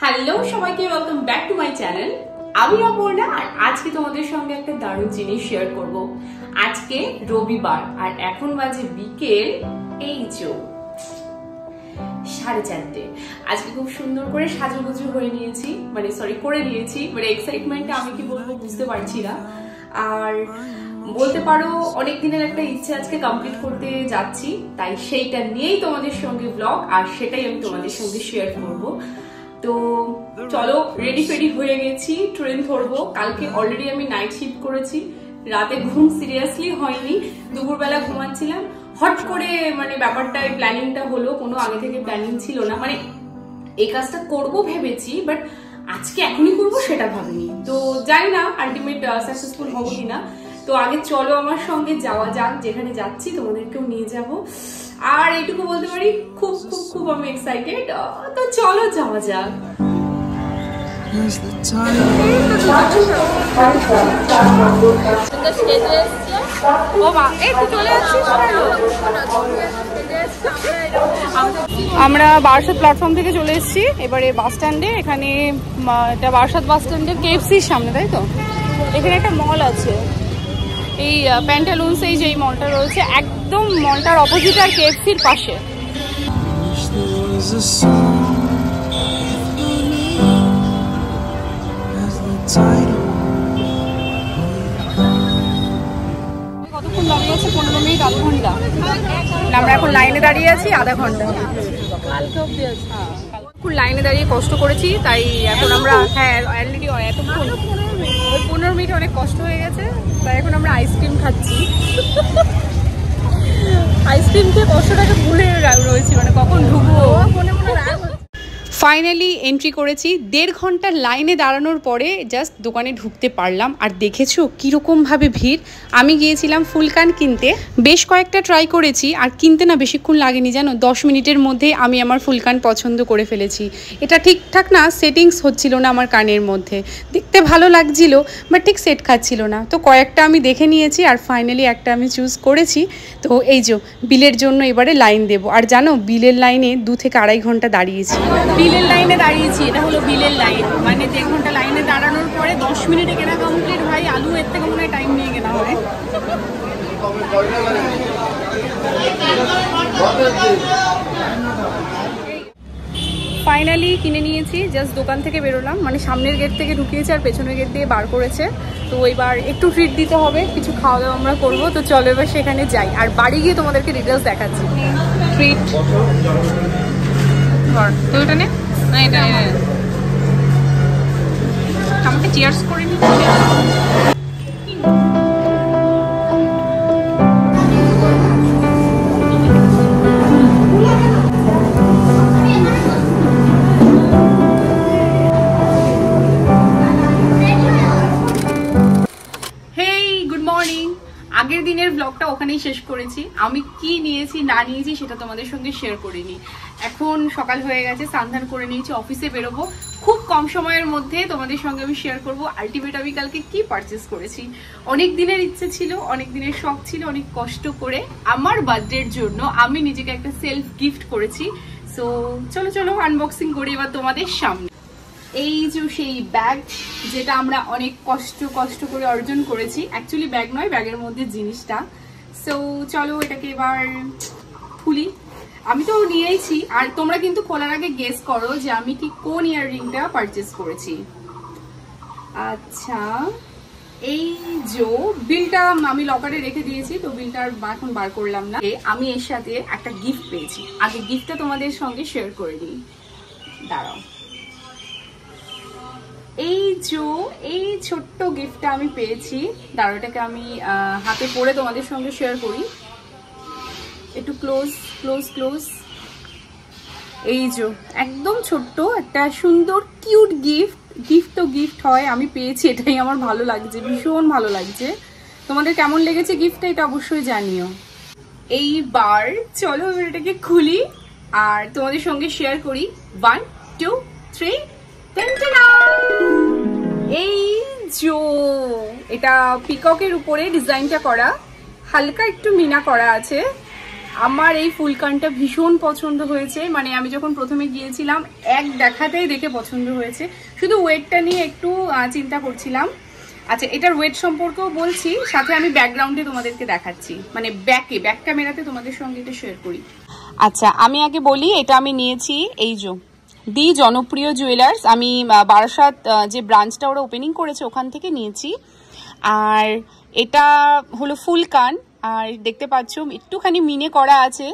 Hello সবাইকে, welcome back to my channel. আমি অপর্ণা আর আজকে তোমাদের সঙ্গে একটা দারুণ জিনিস শেয়ার করব। আজকে রবিবার আর এখন বাজে বিকেল এই 4:30। আজকে খুব সুন্দর করে সাজুগুজু হয়ে নিয়েছি, করে নিয়েছি, এক্সাইটমেন্টটা আমি কি বলবো বুঝতে পারছি না। আর বলতে পারো অনেক দিনের একটা ইচ্ছে আজকে কমপ্লিট করতে যাচ্ছি, তাই সেইটা নিয়েই তোমাদের সঙ্গে ব্লগ, আর সেটাই আমি তোমাদের সঙ্গে শেয়ার করব। তো চলো, রেডি ফেডি হয়ে গেছি, ট্রেন ধরবো। কালকে অলরেডি আমি নাইট শিফট করেছি, রাতে ঘুম সিরিয়াসলি হয়নি, দুপুরবেলা ঘুমাচ্ছিলাম। হট করে ব্যাপারটা প্ল্যানিংটা হলো, কোনো আগে থেকে প্ল্যানিং ছিল না। এই কাজটা করবো ভেবেছি, বাট আজকে এখনই করবো সেটা ভাবিনি। তো জানি না আলটিমেট সাকসেসফুল হবো কিনা। তো আগে চলো আমার সঙ্গে যাওয়া যাক, যেখানে যাচ্ছি তোমাদেরকেও নিয়ে যাব। আর এইটুকু বলতে পারি, খুব খুব খুব আমি এক্সাইটেড। তো চলো যাওয়া যাক। আমরা বারাসাত প্ল্যাটফর্ম থেকে চলে এসেছি এবারে বাস স্ট্যান্ডে। এখানে এটা বারাসাত বাস স্ট্যান্ডের কেএফসির সামনে, তাই তো? এখানে একটা মল আছে, এই প্যান্টালুন্স, এই যে মলটা রয়েছে একদম মলটার অপোজিট আর কেএফসির পাশে। কতক্ষণ দাঁড়িয়ে আছে? 15 মিনিট, আধা ঘন্টা। আমরা এখন লাইনে দাঁড়িয়ে আছি আধা ঘন্টা। লাইনে দাঁড়িয়ে কষ্ট করেছি, তাই এখন আমরা অলরেডি এতক্ষণ 15 মিনিট অনেক কষ্ট হয়ে গেছে, তাই এখন আমরা আইসক্রিম খাচ্ছি। আইসক্রিম খেয়ে কষ্টটাকে ভুলে রয়েছি, কখন ঢুকবো। ফাইনালি এন্ট্রি করেছি। 1.5 ঘন্টা লাইনে দাঁড়ানোর পরে জাস্ট দোকানে ঢুকতে পারলাম। আর দেখেছো কীরকমভাবে ভিড়। আমি গিয়েছিলাম ফুলকান কিনতে, বেশ কয়েকটা ট্রাই করেছি, আর কিনতে না বেশিক্ষণ লাগেনি জানো। 10 মিনিটের মধ্যে আমি আমার ফুলকান পছন্দ করে ফেলেছি। এটা ঠিকঠাক না সেটিংস হচ্ছিল না আমার কানের মধ্যে, দেখতে ভালো লাগছিল বাট ঠিক সেট খাচ্ছিল না। তো কয়েকটা আমি দেখে নিয়েছি আর ফাইনালি একটা আমি চুজ করেছি। তো এই যে বিলের জন্য এবারে লাইন দেবো। আর জানো বিলের লাইনে 2 থেকে আড়াই ঘন্টা দাঁড়িয়েছি। বিলের লাইনে দাঁড়িয়েছি, এটা হলো বিলের লাইন। 1.5 ঘন্টা লাইনে দাঁড়ানোর পরে 10 মিনিটে কেনা কমপ্লিট। ভাই আলু এর থেকে মনে হয় টাইম নিয়ে কেনা হয়। ফাইনালি কিনে নিয়েছি, জাস্ট দোকান থেকে বেরোলাম, সামনের গেট থেকে ঢুকিয়েছে আর পেছনের গেট দিয়ে বার করেছে। তো এবার একটু ট্রিট দিতে হবে, কিছু খাওয়া দাওয়া আমরা করবো। তো চলো এবার সেখানে যাই, আর বাড়ি গিয়ে তোমাদেরকে ডিটেলস দেখাচ্ছি। ট্রিট তো এটা নে না, এটা আমাকে চিয়ার্স করে নি। আগের দিনের ব্লগটা ওখানেই শেষ করেছি। আমি কি নিয়েছি না নিয়েছি সেটা তোমাদের সঙ্গে শেয়ার করিনি। এখন সকাল হয়ে গেছে, স্নান করে নিয়েছি, অফিসে বেরোবো। খুব কম সময়ের মধ্যে তোমাদের সঙ্গে আমি শেয়ার করবো আলটিমেট আমি কালকে কি পারচেস করেছি। অনেক দিনের ইচ্ছে ছিল, অনেক দিনের শখ ছিল, অনেক কষ্ট করে আমার বার্থডের জন্য আমি নিজেকে একটা সেলফ গিফট করেছি। সো চলো চলো আনবক্সিং করি এবার তোমাদের সামনে। এই যে সেই ব্যাগ, যেটা আমরা অনেক কষ্ট করে অর্জন করেছি। অ্যাকচুয়ালি ব্যাগ নয়, ব্যাগের মধ্যে জিনিসটা। সো চলো এটাকে এবার খুলি। আমি তো নিয়েছি, আর তোমরা কিন্তু খোলার আগে গেস করো যে আমি কি কোন ইয়াররিংটা পারচেস করেছি। আচ্ছা, এই যে বিলটা আমি লকারে রেখে দিয়েছি, তো বিলটা এখন বার করলাম না। আমি এর সাথে একটা গিফট পেয়েছি, আগে গিফটটা তোমাদের সঙ্গে শেয়ার করে দিই, দাঁড়াও। এই ছোট্ট গিফটটা আমি পেয়েছি, দাঁড়াও এটাকে আমি হাতে পরে তোমাদের সঙ্গে শেয়ার করি। একটু ক্লোজ। এই যে একদম ছোট্ট একটা সুন্দর কিউট গিফট তো গিফট হয়, আমি পেয়েছি, এটাই আমার ভালো লাগছে, ভীষণ ভালো লাগছে। তোমাদের কেমন লেগেছে গিফটটা এটা অবশ্যই জানিও। এইবার চলো এবার এটাকে খুলি আর তোমাদের সঙ্গে শেয়ার করি। 1 2 3। এই যে এটা পিককের উপরে ডিজাইনটা করা, হালকা একটু মিনা করা আছে। আমার এই ফুলকানটা ভীষণ পছন্দ হয়েছে, মানে আমি যখন প্রথমে গিয়েছিলাম এক দেখাতেই দেখে পছন্দ হয়েছে, শুধু ওয়েটটা নিয়ে একটু চিন্তা করছিলাম। আচ্ছা, এটার ওয়েট সম্পর্কেও বলছি, সাথে আমি ব্যাকগ্রাউন্ডে তোমাদেরকে দেখাচ্ছি, মানে ব্যাক ক্যামেরাতে তোমাদের সঙ্গে এটা শেয়ার করি। আচ্ছা, আমি আগে বলি, এটা আমি নিয়েছি এই যে দি জনপ্রিয় জুয়েলার্স, আমি বারাসাত যে ব্রাঞ্চটা ওরা ওপেনিং করেছে ওখান থেকে নিয়েছি। আর এটা হলো ফুলকান, আর দেখতে পাচ্ছ একটুখানি মিনে করা আছে।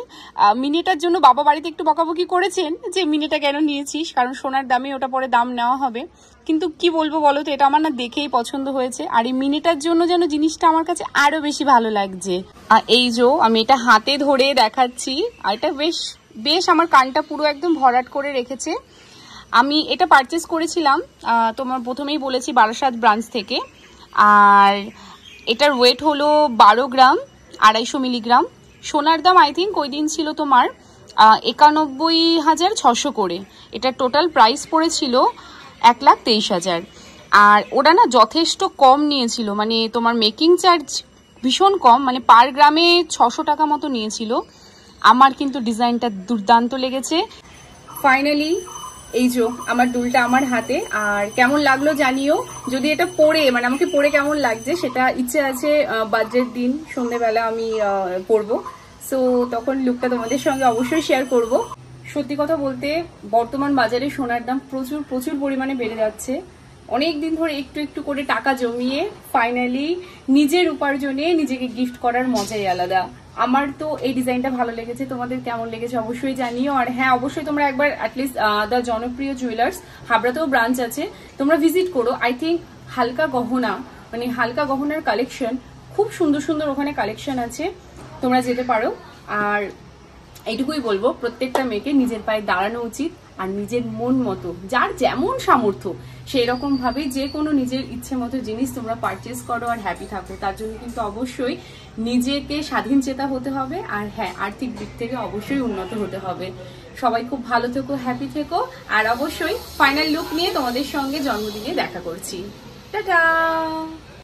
মিনেটার জন্য বাবা বাড়িতে একটু বকাবকি করেছেন যে মিনেটা কেন নিয়েছিস, কারণ সোনার দামে ওটা পরে দাম নেওয়া হবে। কিন্তু কি বলবো বলো তো, এটা আমার না দেখেই পছন্দ হয়েছে। আর এই মিনেটার জন্য যেন জিনিসটা আমার কাছে আরো বেশি ভালো লাগছে। এই যে আমি এটা হাতে ধরে দেখাচ্ছি, আর এটা বেশ আমার কানটা পুরো একদম ভরাট করে রেখেছে। আমি এটা পারচেস করেছিলাম তোমার প্রথমেই বলেছি বারাসাত ব্রাঞ্চ থেকে। আর এটার ওয়েট হলো 12 গ্রাম 250 মিলিগ্রাম। সোনার দাম আই থিঙ্ক ওই দিন ছিল তোমার 91,600 করে। এটার টোটাল প্রাইস পড়েছিল 1,23,000। আর ওরা না যথেষ্ট কম নিয়েছিল, মানে তোমার মেকিং চার্জ ভীষণ কম, মানে পার গ্রামে 600 টাকা মতো নিয়েছিল। আমার কিন্তু ডিজাইনটা দুর্দান্ত লেগেছে। ফাইনালি এই যে আমার দুলটা আমার হাতে, আর কেমন লাগলো জানিও। যদি এটা পরে, মানে আমাকে পরে কেমন লাগছে সেটা ইচ্ছে আছে বার্থডের দিন সন্ধ্যেবেলা আমি পরবো, সো তখন লুকটা তোমাদের সঙ্গে অবশ্যই শেয়ার করব। সত্যি কথা বলতে বর্তমান বাজারে সোনার দাম প্রচুর পরিমাণে বেড়ে যাচ্ছে। অনেক দিন ধরে একটু একটু করে টাকা জমিয়ে ফাইনালি নিজের উপার্জনে নিজেকে গিফট করার মজাই আলাদা। আমার তো এই ডিজাইনটা ভালো লেগেছে, তোমাদের কেমন লেগেছে অবশ্যই জানিও। আর হ্যাঁ, অবশ্যই তোমরা একবার অ্যাটলিস্ট দ্য জনপ্রিয় জুয়েলার্স, হাবড়াতেও ব্রাঞ্চ আছে, তোমরা ভিজিট করো। আই থিঙ্ক হালকা গহনা, মানে হালকা গহনার কালেকশন খুব সুন্দর ওখানে কালেকশন আছে, তোমরা যেতে পারো। আর এইটুকুই বলবো, প্রত্যেকটা মেয়েকে নিজের পায়ে দাঁড়ানো উচিত, আর নিজের মন মতো যার যেমন সামর্থ্য সেই রকম ভাবে যে কোনো নিজের ইচ্ছে মতো জিনিস তোমরা পারচেস করো আর হ্যাপি থাকো। তার জন্য কিন্তু অবশ্যই নিজেকে স্বাধীন চেতা হতে হবে, আর হ্যাঁ, আর্থিক দিক থেকে অবশ্যই উন্নত হতে হবে। সবাই খুব ভালো থেকো, হ্যাপি থেকো, আর অবশ্যই ফাইনাল লুক নিয়ে তোমাদের সঙ্গে জন্মদিনে দেখা করছি। টাটা।